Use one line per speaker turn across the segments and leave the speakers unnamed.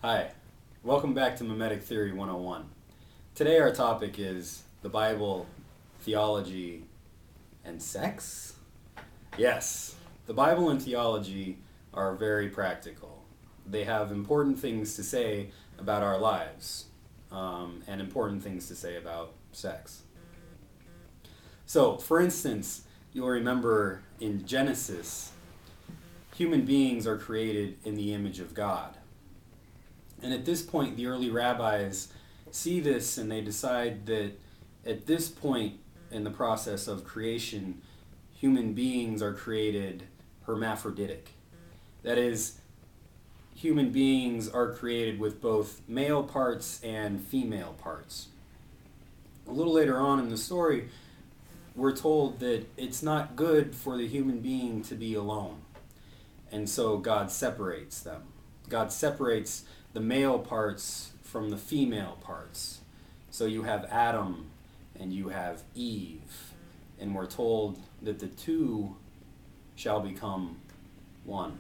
Hi, welcome back to Mimetic Theory 101. Today our topic is the Bible, theology, and sex? Yes, the Bible and theology are very practical. They have important things to say about our lives, and important things to say about sex. So, for instance, you'll remember in Genesis, human beings are created in the image of God. And at this point, the early rabbis see this and they decide that at this point in the process of creation, human beings are created hermaphroditic. That is, human beings are created with both male parts and female parts. A little later on in the story, we're told that it's not good for the human being to be alone. And so God separates them. God separates the male parts from the female parts. So you have Adam and you have Eve, and we're told that the two shall become one.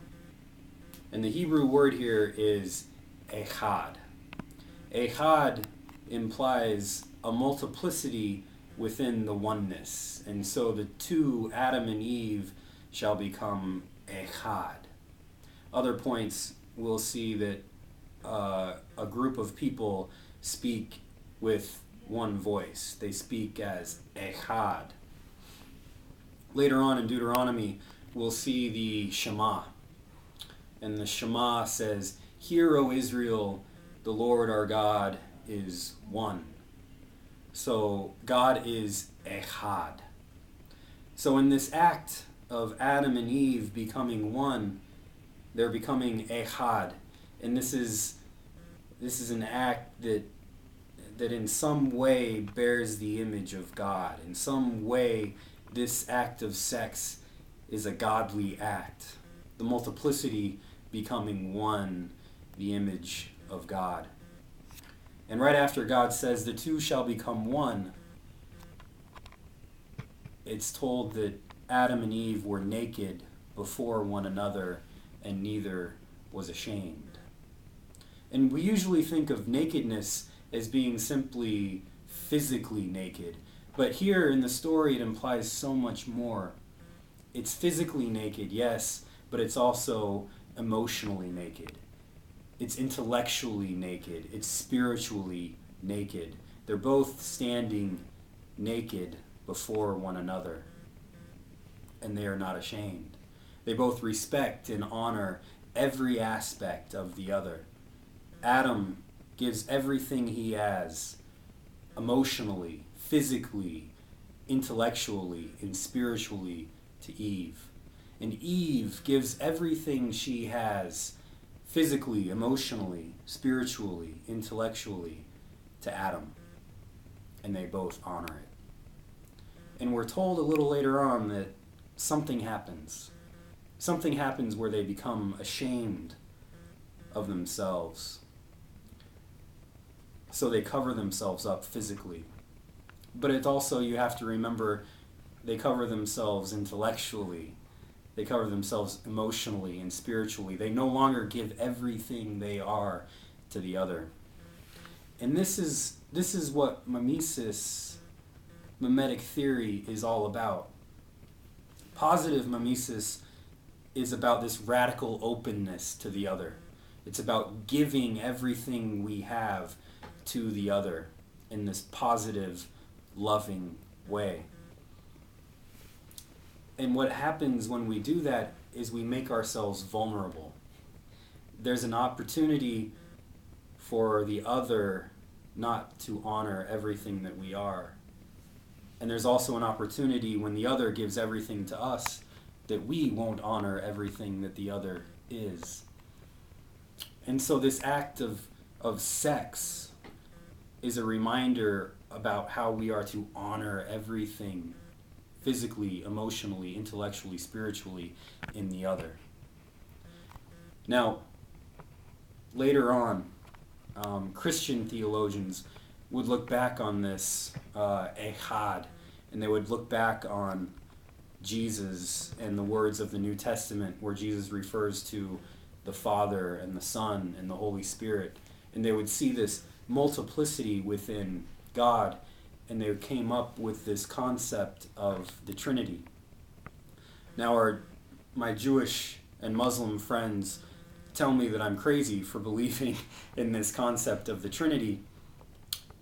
And the Hebrew word here is echad. Echad implies a multiplicity within the oneness, and so the two, Adam and Eve, shall become echad. Other points we'll see that a group of people speak with one voice. They speak as echad. Later on in Deuteronomy, we'll see the Shema. And the Shema says, "Hear, O Israel, the Lord our God is one." So God is echad. So in this act of Adam and Eve becoming one, they're becoming echad. And this is an act that in some way bears the image of God. In some way, this act of sex is a godly act. The multiplicity becoming one, the image of God. And right after God says the two shall become one, it's told that Adam and Eve were naked before one another and neither was ashamed. And we usually think of nakedness as being simply physically naked. But here in the story it implies so much more. It's physically naked, yes, but it's also emotionally naked. It's intellectually naked. It's spiritually naked. They're both standing naked before one another. And they are not ashamed. They both respect and honor every aspect of the other. Adam gives everything he has, emotionally, physically, intellectually, and spiritually, to Eve. And Eve gives everything she has, physically, emotionally, spiritually, intellectually, to Adam. And they both honor it. And we're told a little later on that something happens. Something happens where they become ashamed of themselves. So they cover themselves up physically. But it's also, you have to remember, they cover themselves intellectually. They cover themselves emotionally and spiritually. They no longer give everything they are to the other. And this is what mimetic theory is all about. Positive mimesis is about this radical openness to the other. It's about giving everything we have to the other in this positive, loving way. And what happens when we do that is we make ourselves vulnerable. There's an opportunity for the other not to honor everything that we are. And there's also an opportunity when the other gives everything to us that we won't honor everything that the other is. And so this act of sex is a reminder about how we are to honor everything physically, emotionally, intellectually, spiritually in the other. Now, later on, Christian theologians would look back on this echad, and they would look back on Jesus and the words of the New Testament where Jesus refers to the Father and the Son and the Holy Spirit, and they would see this multiplicity within God, and they came up with this concept of the Trinity. Now, my Jewish and Muslim friends tell me that I'm crazy for believing in this concept of the Trinity,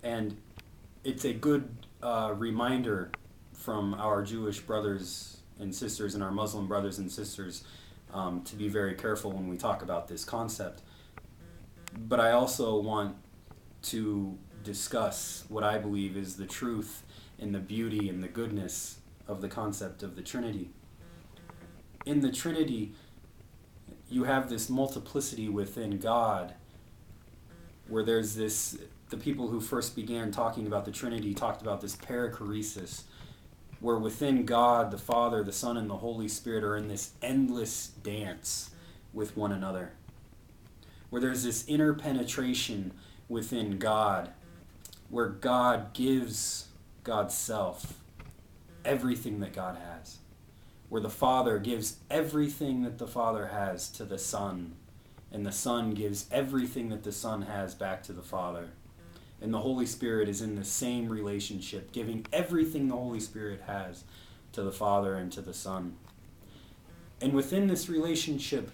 and it's a good reminder from our Jewish brothers and sisters and our Muslim brothers and sisters to be very careful when we talk about this concept. But I also want to discuss what I believe is the truth and the beauty and the goodness of the concept of the Trinity. In the Trinity, you have this multiplicity within God, where there's this, the people who first began talking about the Trinity talked about this perichoresis, where within God, the Father, the Son, and the Holy Spirit are in this endless dance with one another, where there's this inner penetration within God, where God gives God's self everything that God has, where the Father gives everything that the Father has to the Son, and the Son gives everything that the Son has back to the Father. And the Holy Spirit is in the same relationship, giving everything the Holy Spirit has to the Father and to the Son. And within this relationship,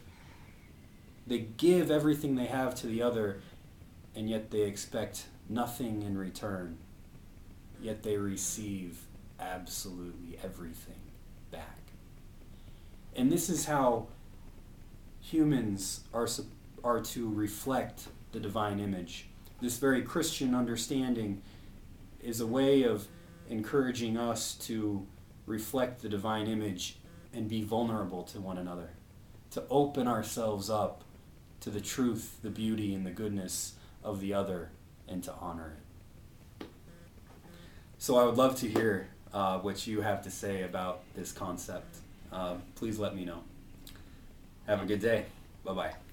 they give everything they have to the other, and yet they expect nothing in return. Yet they receive absolutely everything back. And this is how humans are to reflect the divine image. This very Christian understanding is a way of encouraging us to reflect the divine image and be vulnerable to one another, to open ourselves up to the truth, the beauty, and the goodness of the other, and to honor it. So I would love to hear what you have to say about this concept. Please let me know. Have a good day. Bye-bye.